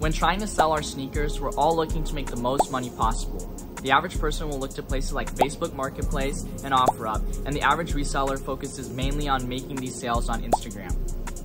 When trying to sell our sneakers, we're all looking to make the most money possible. The average person will look to places like Facebook Marketplace and OfferUp, and the average reseller focuses mainly on making these sales on Instagram.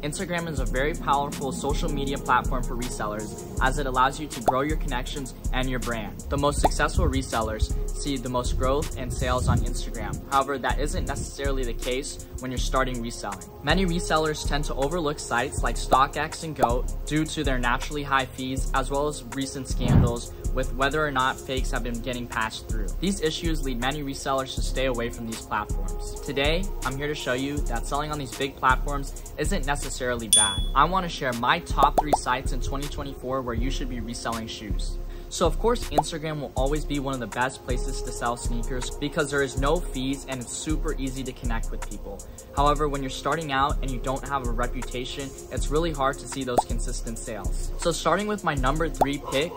Instagram is a very powerful social media platform for resellers as it allows you to grow your connections and your brand. The most successful resellers see the most growth and sales on Instagram. However, that isn't necessarily the case when you're starting reselling. Many resellers tend to overlook sites like StockX and GOAT due to their naturally high fees as well as recent scandals with whether or not fakes have been getting passed through. These issues lead many resellers to stay away from these platforms. Today, I'm here to show you that selling on these big platforms isn't necessarily bad. I want to share my top 3 sites in 2024 where you should be reselling shoes. So of course, Instagram will always be one of the best places to sell sneakers because there is no fees and it's super easy to connect with people. However, when you're starting out and you don't have a reputation, it's really hard to see those consistent sales. So starting with my number 3 pick,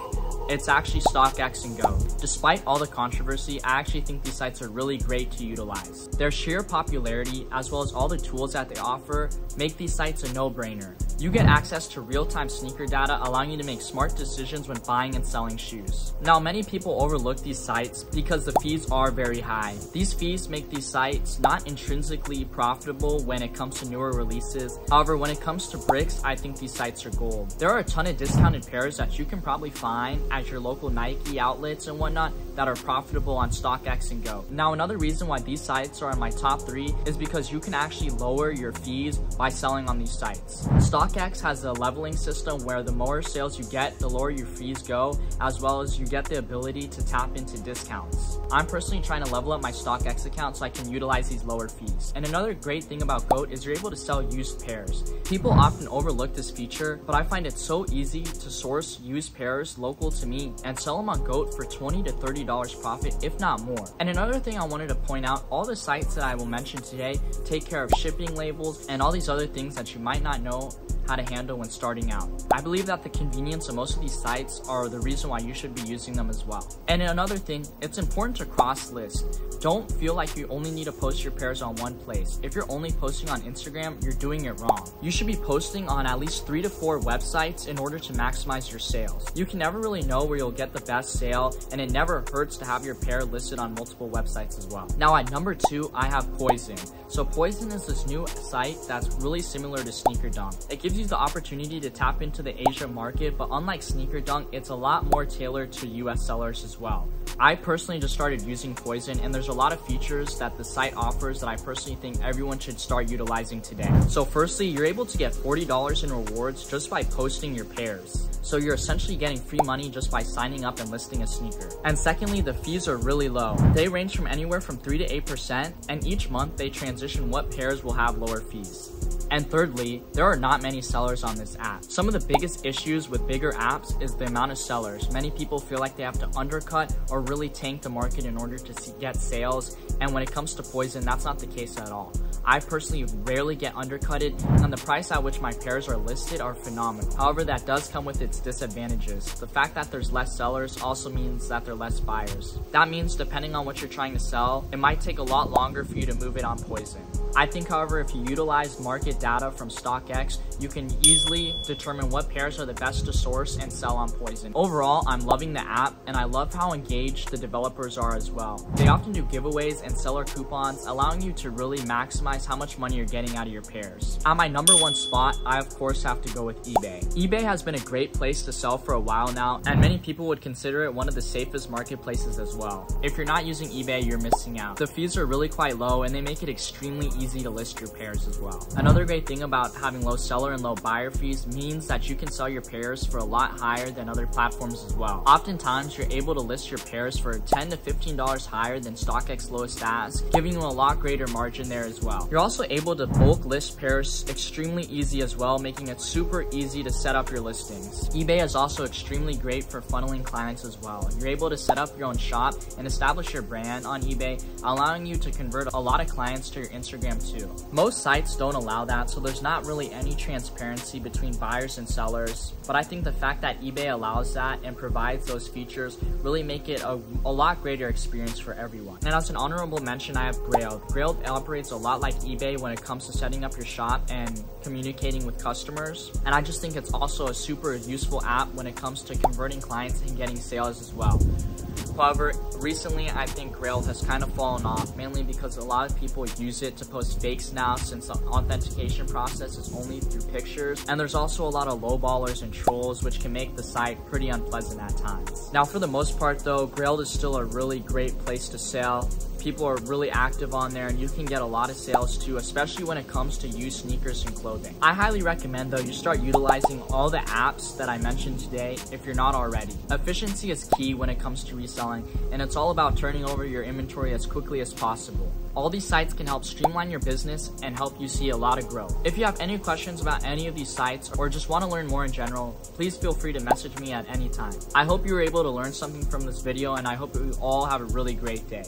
it's actually StockX and GOAT. Despite all the controversy, I actually think these sites are really great to utilize. Their sheer popularity, as well as all the tools that they offer, make these sites a no-brainer. You get access to real-time sneaker data, allowing you to make smart decisions when buying and selling shoes. Now, many people overlook these sites because the fees are very high. These fees make these sites not intrinsically profitable when it comes to newer releases. However, when it comes to bricks, I think these sites are gold. There are a ton of discounted pairs that you can probably find at your local Nike outlets and whatnot that are profitable on StockX and GOAT. Now, another reason why these sites are in my top 3 is because you can actually lower your fees by selling on these sites. StockX has a leveling system where the more sales you get, the lower your fees go, as well as you get the ability to tap into discounts. I'm personally trying to level up my StockX account so I can utilize these lower fees. And another great thing about GOAT is you're able to sell used pairs. People often overlook this feature, but I find it so easy to source used pairs local to me and sell them on GOAT for $20 to $30 profit, if not more. And another thing I wanted to point out, all the sites that I will mention today take care of shipping labels and all these other things that you might not know how to handle when starting out. I believe that the convenience of most of these sites are the reason why you should be using them as well. And another thing, it's important to cross-list. Don't feel like you only need to post your pairs on one place. If you're only posting on Instagram, you're doing it wrong. You should be posting on at least 3 to 4 websites in order to maximize your sales. You can never really know where you'll get the best sale, and it never hurts to have your pair listed on multiple websites as well. Now at number 2, I have Poison. So Poison is this new site that's really similar to Sneaker Dunk. It gives you the opportunity to tap into the Asia market, but unlike Sneaker Dunk, it's a lot more tailored to US sellers as well. I personally just started using Poison, and there's a lot of features that the site offers that I personally think everyone should start utilizing today. So firstly, you're able to get $40 in rewards just by posting your pairs. So you're essentially getting free money just by signing up and listing a sneaker. And secondly, the fees are really low. They range from anywhere from 3 to 8%, and each month they transition what pairs will have lower fees. And thirdly, there are not many sellers on this app. Some of the biggest issues with bigger apps is the amount of sellers. Many people feel like they have to undercut or really tank the market in order to get sales. And when it comes to Poison, that's not the case at all. I personally rarely get undercutted, and the price at which my pairs are listed are phenomenal. However, that does come with its disadvantages. The fact that there's less sellers also means that there are less buyers. That means depending on what you're trying to sell, it might take a lot longer for you to move it on Poison. I think, however, if you utilize market data from StockX, you can easily determine what pairs are the best to source and sell on Poison. Overall, I'm loving the app, and I love how engaged the developers are as well. They often do giveaways and seller coupons, allowing you to really maximize how much money you're getting out of your pairs. At my number 1 spot, I of course have to go with eBay. eBay has been a great place to sell for a while now, and many people would consider it one of the safest marketplaces as well. If you're not using eBay, you're missing out. The fees are really quite low, and they make it extremely easy to list your pairs as well. Another great thing about having low seller and low buyer fees means that you can sell your pairs for a lot higher than other platforms as well. Oftentimes, you're able to list your pairs for $10 to $15 higher than StockX lowest ask, giving you a lot greater margin there as well. You're also able to bulk list pairs extremely easy as well, making it super easy to set up your listings. eBay is also extremely great for funneling clients as well. You're able to set up your own shop and establish your brand on eBay, allowing you to convert a lot of clients to your Instagram Instagram too. Most sites don't allow that, so there's not really any transparency between buyers and sellers, but I think the fact that eBay allows that and provides those features really make it a lot greater experience for everyone. And as an honorable mention, I have Grail. Grail operates a lot like eBay when it comes to setting up your shop and communicating with customers, and I just think it's also a super useful app when it comes to converting clients and getting sales as well. However, recently I think Grail has kind of fallen off, mainly because a lot of people use it to post fakes now, since the authentication process is only through pictures, and there's also a lot of lowballers and trolls, which can make the site pretty unpleasant at times. Now, for the most part though, Grail is still a really great place to sell. People are really active on there, and you can get a lot of sales too, especially when it comes to used sneakers and clothing. I highly recommend though you start utilizing all the apps that I mentioned today if you're not already. Efficiency is key when it comes to reselling, and it's all about turning over your inventory as quickly as possible. All these sites can help streamline your business and help you see a lot of growth. If you have any questions about any of these sites or just want to learn more in general, please feel free to message me at any time. I hope you were able to learn something from this video, and I hope you all have a really great day.